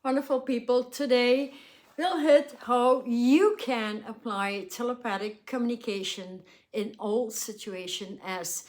Wonderful people. Today we'll hit how you can apply telepathic communication in all situations, as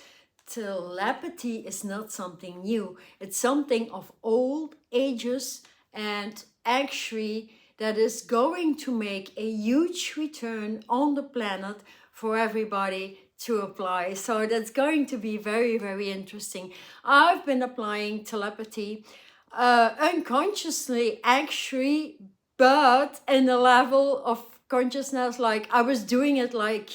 telepathy is not something new. It's something of old ages, and actually that is going to make a huge return on the planet for everybody to apply. So that's going to be very, very interesting. I've been applying telepathy unconsciously actually, but in a level of consciousness, like I was doing it like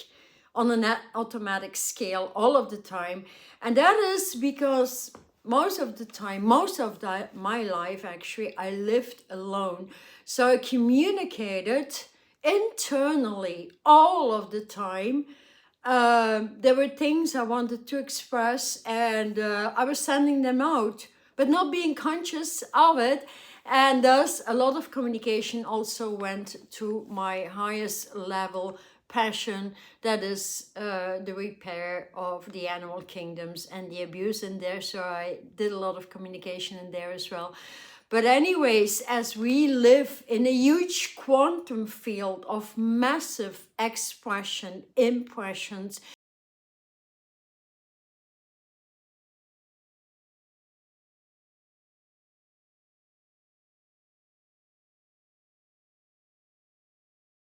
on an automatic scale all of the time. And that is because most of the time, my life actually, I lived alone. So I communicated internally all of the time. There were things I wanted to express, and I was sending them out, but not being conscious of it. And thus, a lot of communication also went to my highest level passion, that is the repair of the animal kingdoms and the abuse in there. So I did a lot of communication in there as well. But anyways, as we live in a huge quantum field of massive expression, impressions,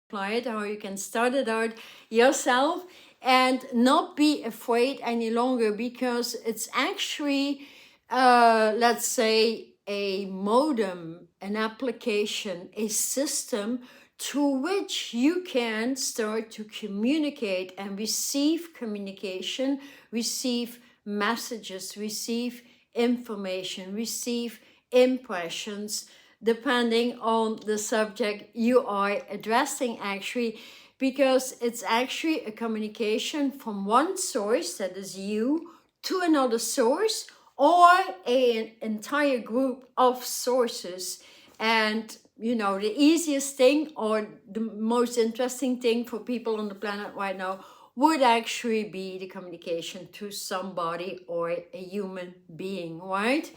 apply it, how you can start it out yourself and not be afraid any longer, because it's actually, let's say, a modem, an application, a system to which you can start to communicate and receive communication, receive messages, receive information, receive impressions, depending on the subject you are addressing, actually, because it's actually a communication from one source, that is you, to another source, or an entire group of sources. And you know, the easiest thing or the most interesting thing for people on the planet right now would actually be the communication to somebody or a human being, right?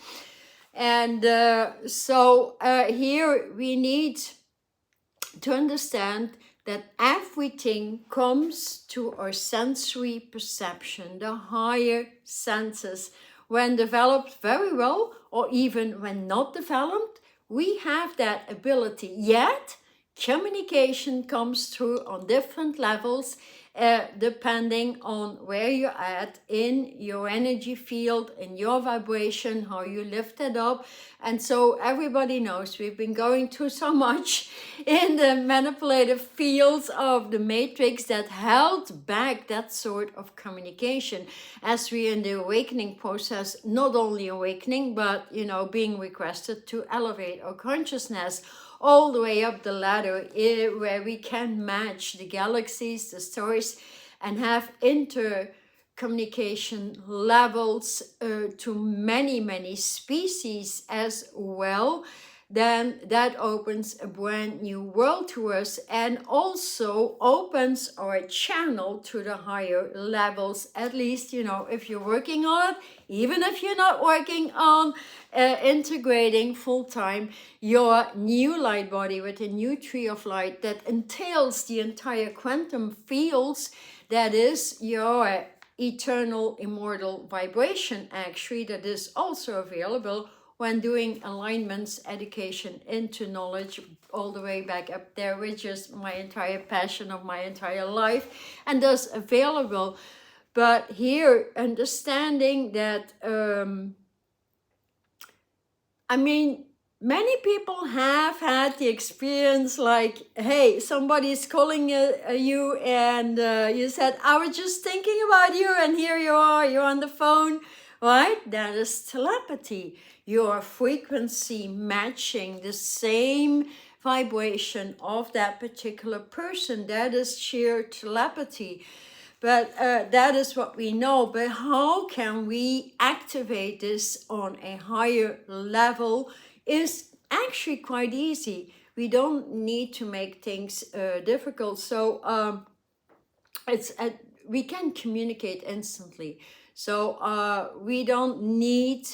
And here we need to understand that everything comes to our sensory perception, the higher senses. When developed very well, or even when not developed, we have that ability. Yet, communication comes through on different levels, depending on where you're at in your energy field, in your vibration, how you lift it up. And so everybody knows we've been going through so much in the manipulative fields of the matrix that held back that sort of communication. As we in the awakening process, not only awakening, but you know, being requested to elevate our consciousness all the way up the ladder, where we can match the galaxies, the stars, and have intercommunication levels to many, many species as well. Then that opens a brand new world to us, and also opens our channel to the higher levels. At least, you know, if you're working on it, even if you're not working on integrating full-time your new light body with a new tree of light that entails the entire quantum fields, that is your eternal immortal vibration, actually, that is also available when doing alignments, education into knowledge, all the way back up there, which is my entire passion of my entire life, and thus available. But here, understanding that, I mean, many people have had the experience like, hey, somebody's calling you, and you said, I was just thinking about you, and here you are, you're on the phone, right? That is telepathy. Your frequency matching the same vibration of that particular person. That is sheer telepathy. But that is what we know. But how can we activate this on a higher level is actually quite easy. We don't need to make things difficult. So we can communicate instantly. So we don't need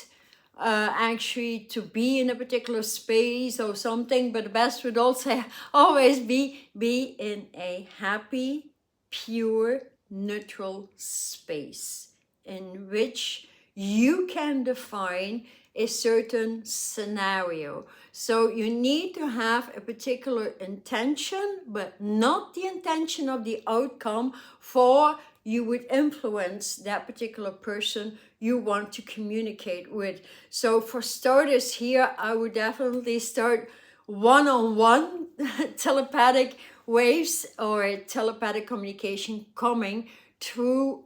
actually to be in a particular space or something, but the best would also always be in a happy, pure, neutral space in which you can define a certain scenario. So you need to have a particular intention, but not the intention of the outcome, for you would influence that particular person you want to communicate with. So for starters here, I would definitely start one-on-one telepathic waves or telepathic communication coming through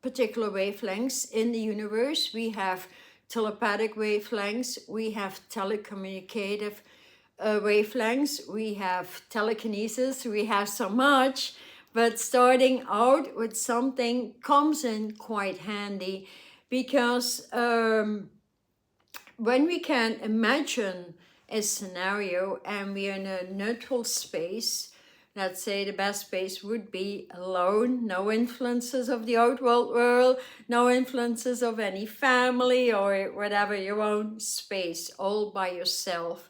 particular wavelengths in the universe. We have telepathic wavelengths, we have telecommunicative wavelengths, we have telekinesis, we have so much, but starting out with something comes in quite handy, because when we can imagine a scenario and we are in a neutral space, let's say the best space would be alone, no influences of the outward world, no influences of any family or whatever, your own space, all by yourself.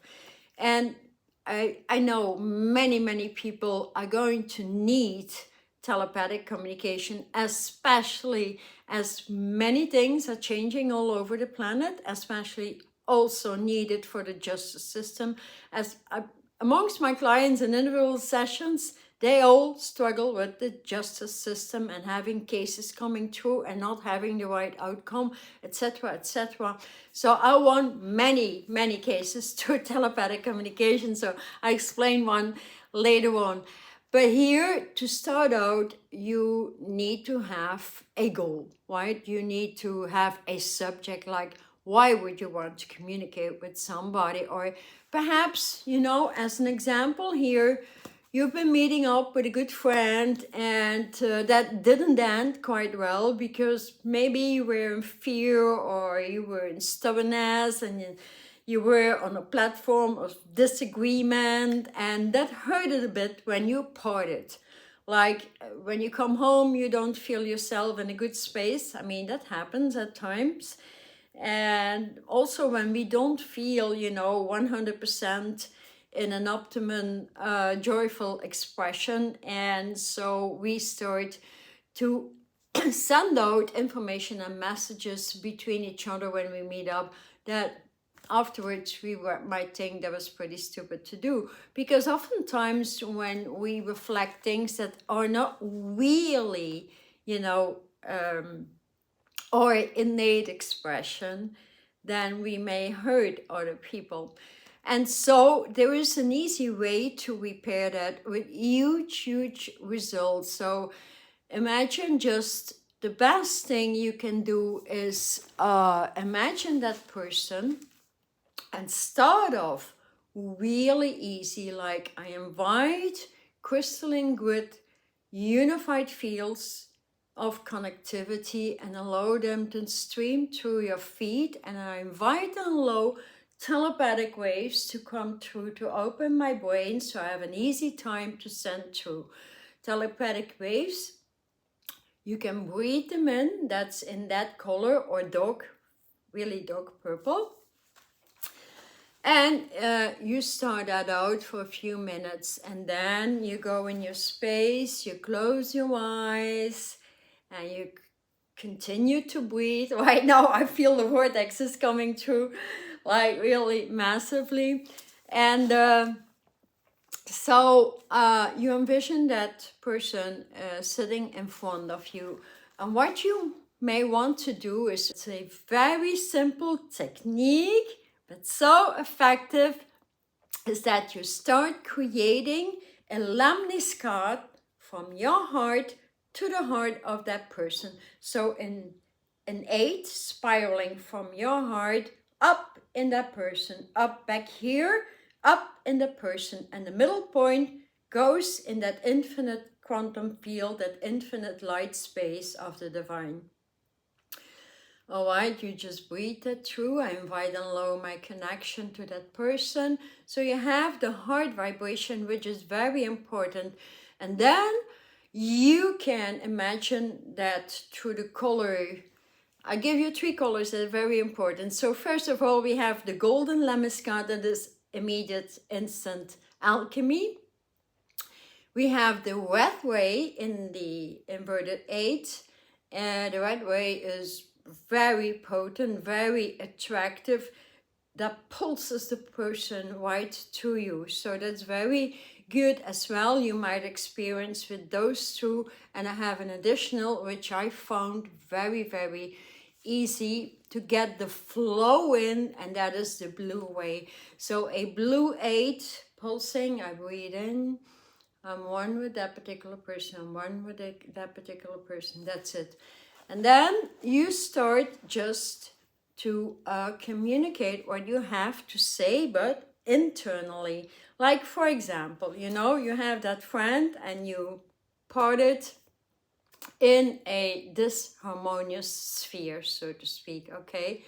And I know many people are going to need telepathic communication, especially as many things are changing all over the planet, especially also needed for the justice system. As amongst my clients in individual sessions, they all struggle with the justice system and having cases coming through and not having the right outcome, etc., etc. So I want many cases through telepathic communication, so I explain one later on. But here, to start out, you need to have a goal, right? You need to have a subject, like why would you want to communicate with somebody? Or perhaps, you know, as an example here, you've been meeting up with a good friend and that didn't end quite well because maybe you were in fear or you were in stubbornness and you were on a platform of disagreement, and that hurted a bit when you parted. Like when you come home, you don't feel yourself in a good space. I mean, that happens at times. And also when we don't feel, you know, 100% in an optimum, joyful expression. And so we start to send out information and messages between each other when we meet up that afterwards we might think that was pretty stupid to do, because oftentimes when we reflect things that are not really, you know, or innate expression, then we may hurt other people. And so there is an easy way to repair that with huge results. So imagine, just the best thing you can do is imagine that person and start off really easy, like I invite crystalline good unified fields of connectivity and allow them to stream through your feet, and I invite and allow telepathic waves to come through to open my brain so I have an easy time to send through telepathic waves. You can breathe them in, that's in that color, or dark, really dark purple. And you start that out for a few minutes, and then you go in your space, you close your eyes, and you continue to breathe. Right now I feel the vortex is coming through, like really massively. And so you envision that person sitting in front of you. And what you may want to do is, it's a very simple technique, but so effective, is that you start creating a lemniscate from your heart to the heart of that person. So in an 8 spiraling from your heart up in that person, up back here, up in the person, and the middle point goes in that infinite quantum field, that infinite light space of the divine. All right, you just breathe that through. I invite and allow my connection to that person. So you have the heart vibration, which is very important. And then you can imagine that through the color I give you three colors that are very important. So first of all, we have the golden lemniscate, that is immediate, instant alchemy. We have the red ray in the inverted 8. The red ray is very potent, very attractive. That pulses the person right to you. So that's very good as well. You might experience with those two. And I have an additional, which I found very, very easy to get the flow in, and that is the blue way. So a blue 8 pulsing, I breathe in. I'm one with that particular person. I'm one with that particular person. That's it. And then you start just to communicate what you have to say, but internally. Like, for example, you know, you have that friend and you parted in a disharmonious sphere, so to speak, okay?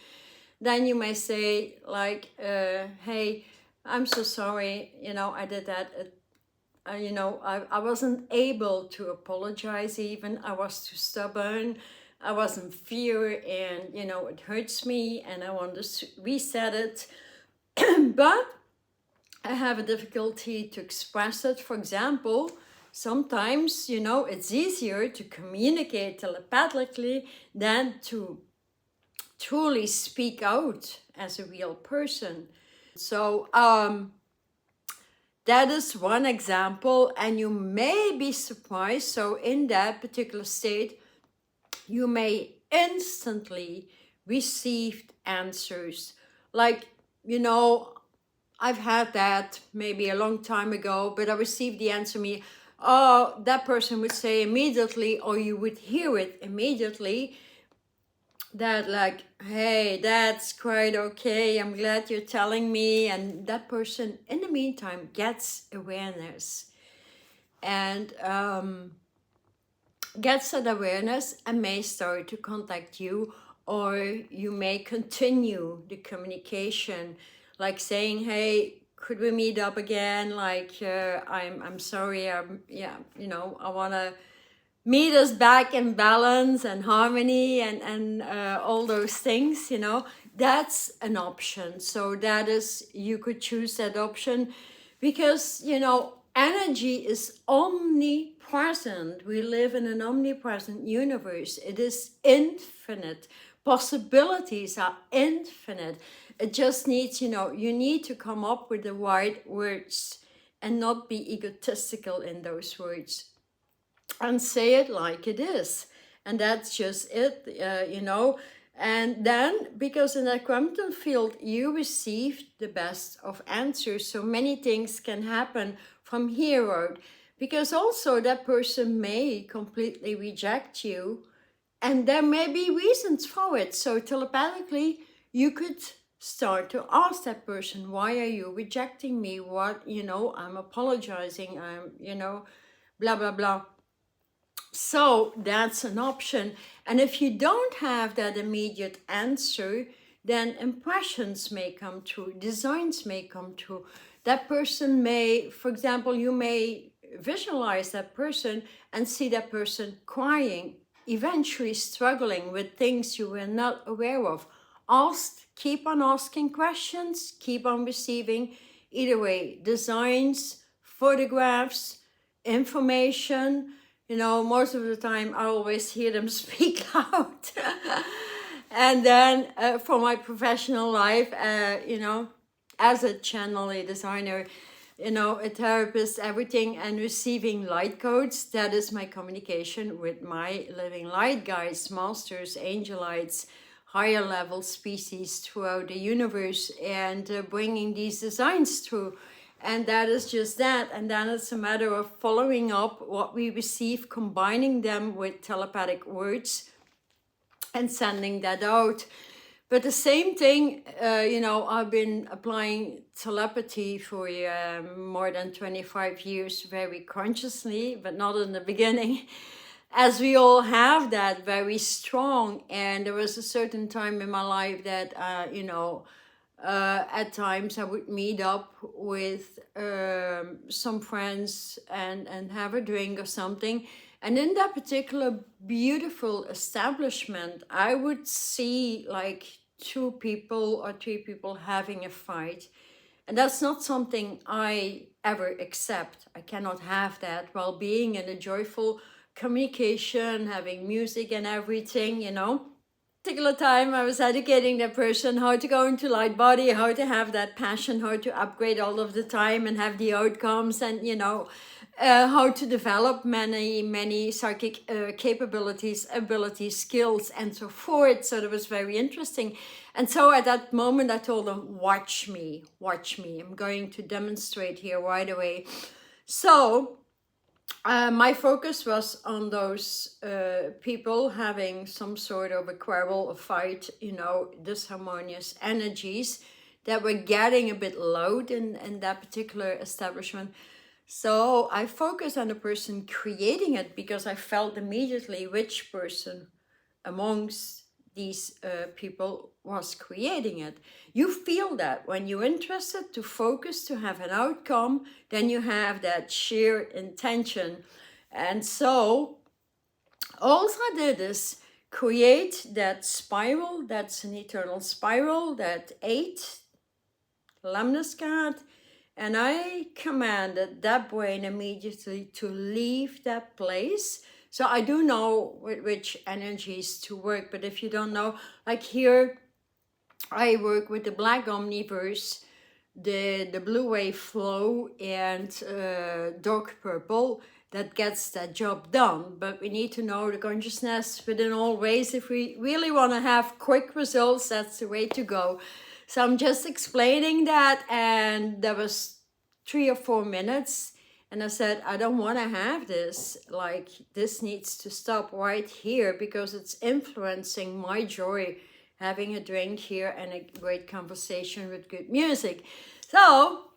Then you may say, like, hey, I'm so sorry, you know, I did that. You know, I wasn't able to apologize even. I was too stubborn. I was in fear, and, you know, it hurts me and I want to reset it. But I have a difficulty to express it. For example, sometimes, you know, it's easier to communicate telepathically than to truly speak out as a real person. So, that is one example, and you may be surprised. So in that particular state, you may instantly receive answers. Like, you know, I've had that maybe a long time ago, but I received the answer me, oh, that person would say immediately, or you would hear it immediately, that like, hey, that's quite okay, I'm glad you're telling me. And that person in the meantime gets awareness and gets that awareness and may start to contact you, or you may continue the communication, like saying, hey, could we meet up again? Like, I'm sorry, yeah, you know, I want to meet us back in balance and harmony and all those things, you know. That's an option. So that is, you could choose that option because, you know, energy is omnipresent. We live in an omnipresent universe. It is infinite. Possibilities are infinite. It just needs, you know, you need to come up with the right words and not be egotistical in those words. And say it like it is. And that's just it, you know. And then, because in that quantum field, you receive the best of answers. So many things can happen from here out. Because also that person may completely reject you. And there may be reasons for it. So telepathically, you could start to ask that person, why are you rejecting me? What, you know, I'm apologizing. I'm, you know, blah, blah, blah. So that's an option. And if you don't have that immediate answer, then impressions may come true, designs may come true. That person may, for example, you may visualize that person and see that person crying, eventually struggling with things you were not aware of. Keep on asking questions, keep on receiving, either way, designs, photographs, information. You know, most of the time I always hear them speak loud. And then for my professional life, you know, as a channel, a designer, you know, a therapist, everything, and receiving light codes, that is my communication with my living light guides, masters, angelites, higher level species throughout the universe, and bringing these designs through. And that is just that. And then it's a matter of following up what we receive, combining them with telepathic words and sending that out. But the same thing, you know, I've been applying telepathy for more than 25 years very consciously, but not in the beginning, as we all have that very strong. And there was a certain time in my life that, you know, at times I would meet up with some friends and have a drink or something. And in that particular beautiful establishment, I would see like 2 people or 3 people having a fight. And that's not something I ever accept. I cannot have that while being in a joyful communication, having music and everything, you know. Particular time I was educating that person how to go into light body, how to have that passion, how to upgrade all of the time and have the outcomes, and you know, how to develop many psychic capabilities, abilities, skills, and so forth. So that was very interesting. And so at that moment I told them, watch me, I'm going to demonstrate here right away. So my focus was on those people having some sort of a quarrel, a fight, you know, disharmonious energies that were getting a bit loud in that particular establishment. So I focused on the person creating it because I felt immediately which person amongst these people was creating it. You feel that when you're interested to focus to have an outcome, then you have that sheer intention. And so all I did is create that spiral. That's an eternal spiral, that 8 lemniscate. And I commanded that brain immediately to leave that place. So I do know with which energies to work, but if you don't know, like here, I work with the black omniverse, the blue wave flow, and dark purple. That gets that job done. But we need to know the consciousness within all ways. If we really want to have quick results, that's the way to go. So I'm just explaining that, and there was 3 or 4 minutes. And I said, I don't want to have this. Like, this needs to stop right here because it's influencing my joy, having a drink here and a great conversation with good music. So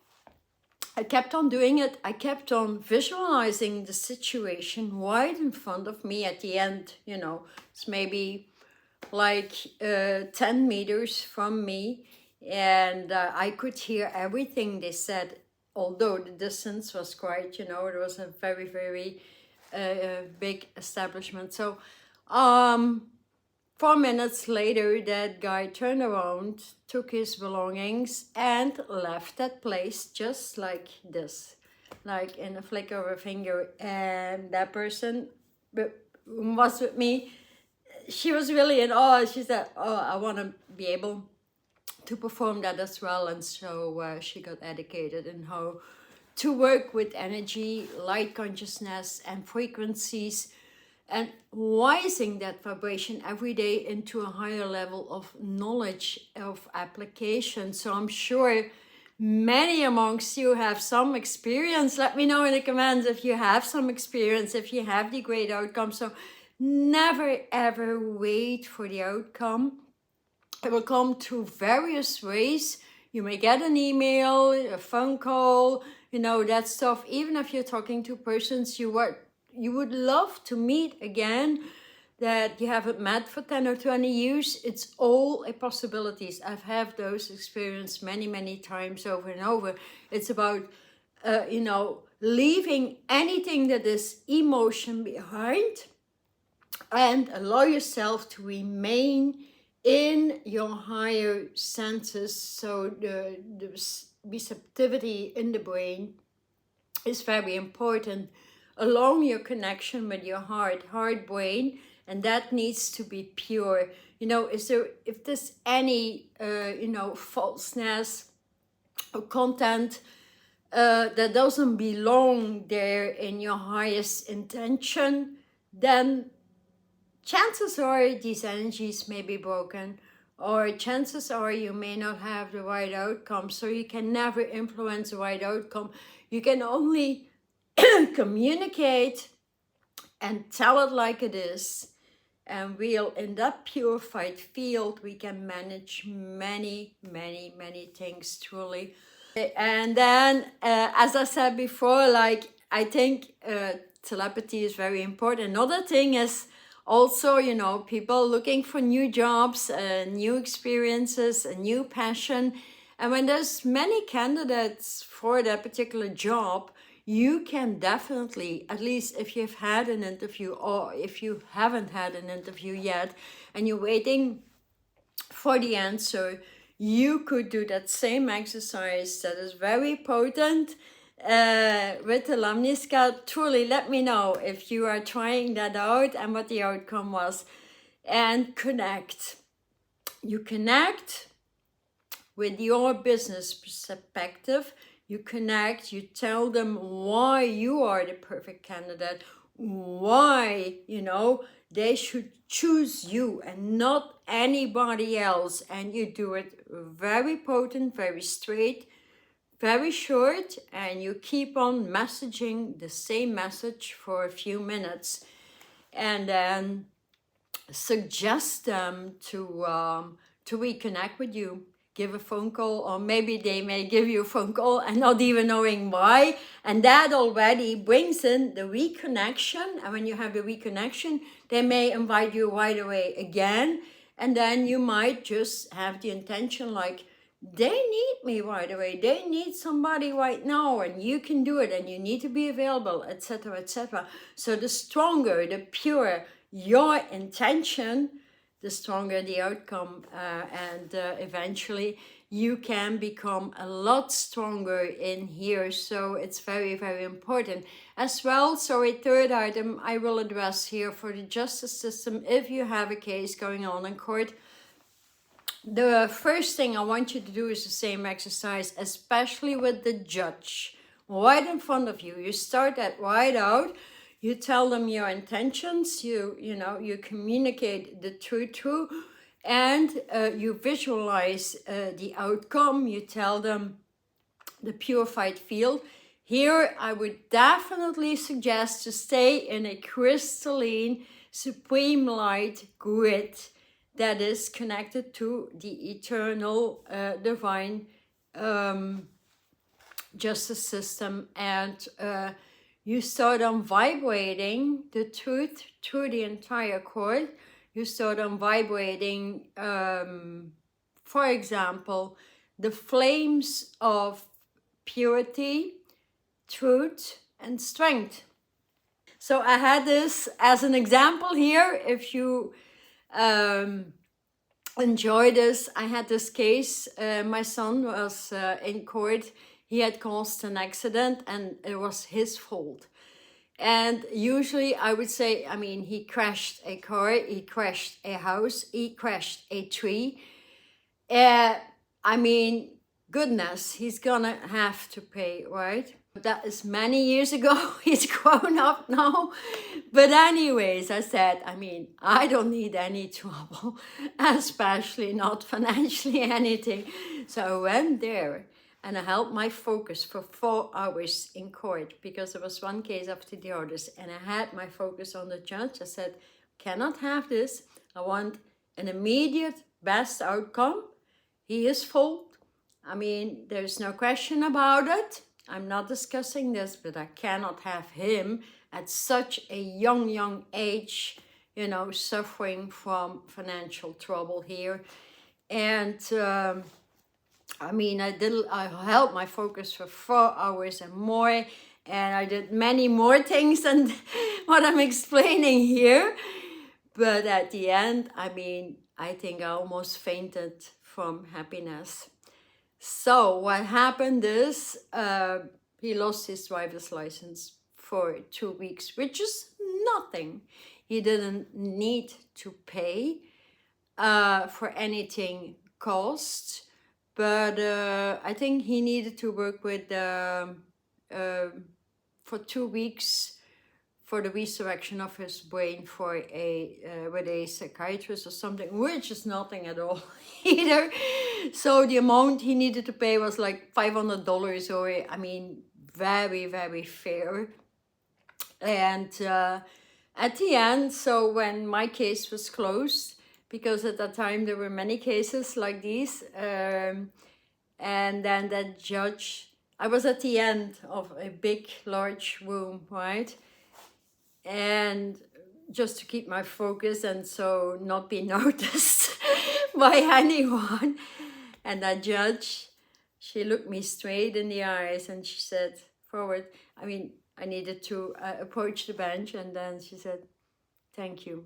I kept on doing it. I kept on visualizing the situation right in front of me at the end. You know, it's maybe like 10 meters from me. And I could hear everything they said, although the distance was quite, you know, it was a very, very big establishment. So 4 minutes later, that guy turned around, took his belongings, and left that place just like this, like in a flick of a finger. And that person was with me. She was really in awe. She said, oh, I want to be able to perform that as well. And so she got educated in how to work with energy, light consciousness, and frequencies, and rising that vibration every day into a higher level of knowledge, of application. So I'm sure many amongst you have some experience. Let me know in the comments if you have some experience, if you have the great outcome. So never ever wait for the outcome. It will come through various ways. You may get an email, a phone call, you know, that stuff. Even if you're talking to persons you would love to meet again, that you haven't met for 10 or 20 years, it's all a possibilities. I've had those experiences many times over and over. It's about, you know, leaving anything that is emotion behind and allow yourself to remain in your higher senses. So the receptivity in the brain is very important along your connection with your heart brain, and that needs to be pure. You know, if there's any you know, falseness or content that doesn't belong there in your highest intention, then chances are these energies may be broken, or chances are you may not have the right outcome. So you can never influence the right outcome. You can only communicate and tell it like it is. And we'll, in that purified field, we can manage many things truly. And then, as I said before, like, I think telepathy is very important. Another thing is also, you know, people looking for new jobs, new experiences, a new passion. And when there's many candidates for that particular job, you can definitely, at least if you've had an interview or if you haven't had an interview yet and you're waiting for the answer, you could do that same exercise that is very potent with the Lamniska. Truly, let me know if you are trying that out and what the outcome was. And connect. You connect with your business perspective. You connect, you tell them why you are the perfect candidate, why, they should choose you and not anybody else. And you do it very potent, very straight, very short, and you keep on messaging the same message for a few minutes. And then suggest them to reconnect with you. Give a phone call, or maybe they may give you a phone call and not even knowing why. And that already brings in the reconnection. And when you have the reconnection, they may invite you right away again. And then you might just have the intention like, they need me right away. They need somebody right now, and you can do it, and you need to be available, etc., etc. So the stronger, the purer your intention, the stronger the outcome, and eventually you can become a lot stronger in here. So it's very, very important as well. So a third item I will address here for the justice system. If you have a case going on in court, the first thing I want you to do is the same exercise, especially with the judge right in front of you. You start that right out. You tell them your intentions, you communicate the truth, and you visualize the outcome. You tell them the purified field. Here, I would definitely suggest to stay in a crystalline, supreme light grid that is connected to the eternal, divine justice system. And you start on vibrating the truth through the entire cord. You start on vibrating, for example, the flames of purity, truth, and strength. So I had this as an example here. If you enjoy this, I had this case. My son was in court. He had caused an accident and it was his fault. And usually I would say, he crashed a car, he crashed a house, he crashed a tree. Goodness, he's gonna have to pay, right? That is many years ago. He's grown up now. But anyways, I said, I don't need any trouble, especially not financially anything. So I went there and I held my focus for 4 hours in court because there was one case after the others. And I had my focus on the judge. I said, cannot have this. I want an immediate best outcome. He is fault. There's no question about it. I'm not discussing this, but I cannot have him at such a young age, suffering from financial trouble here. And I held my focus for 4 hours and more, and I did many more things than what I'm explaining here. But at the end, I think I almost fainted from happiness. So what happened is he lost his driver's license for 2 weeks, which is nothing. He didn't need to pay for anything cost, but I think he needed to work with for 2 weeks for the resurrection of his brain for with a psychiatrist or something, which is nothing at all either. So the amount he needed to pay was like $500 or, very, very fair. And at the end, so when my case was closed, because at that time there were many cases like these, and then that judge, I was at the end of a big, large room, right? And just to keep my focus and so not be noticed by anyone. And that judge, she looked me straight in the eyes and she said, forward. I mean, I needed to approach the bench, and then she said, thank you.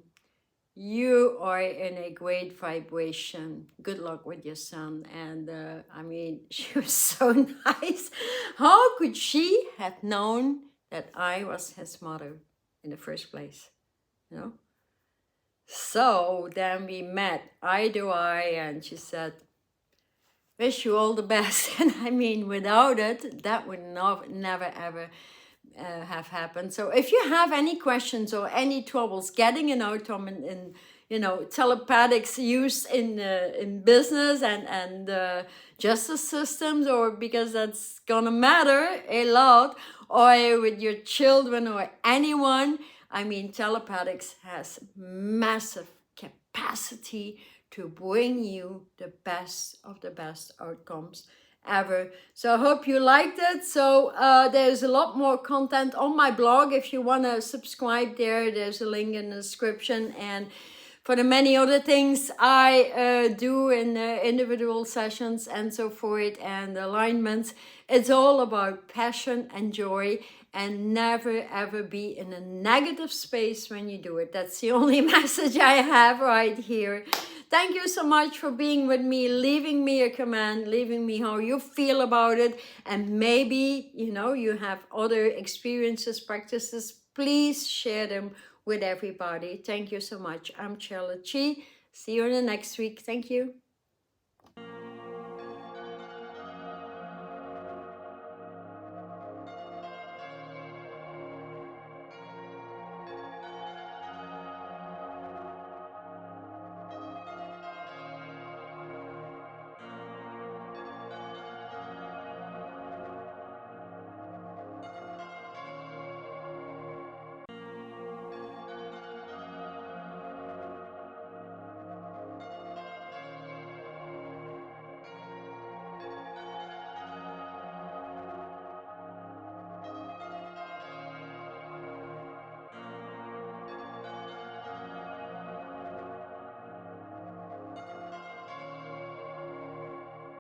You are in a great vibration. Good luck with your son. And I mean, she was so nice. How could she have known that I was his mother in the first place? You know? So then we met eye to eye, and she said, wish you all the best. And I mean, without it, that would never ever have happened. So if you have any questions or any troubles getting an outcome in you know, telepathics used in business and justice systems, or because that's gonna matter a lot, or with your children or anyone, I mean, telepathics has massive capacity to bring you the best of the best outcomes ever. So I hope you liked it. So there's a lot more content on my blog. If you want to subscribe there's a link in the description. And for the many other things I do in individual sessions and so forth, and alignments, it's all about passion and joy, and never ever be in a negative space when you do it. That's the only message I have right here. Thank you so much for being with me, leaving me a comment, leaving me how you feel about it. And maybe, you know, you have other experiences, practices. Please share them with everybody. Thank you so much. I'm SharlotChi. See you in the next week. Thank you.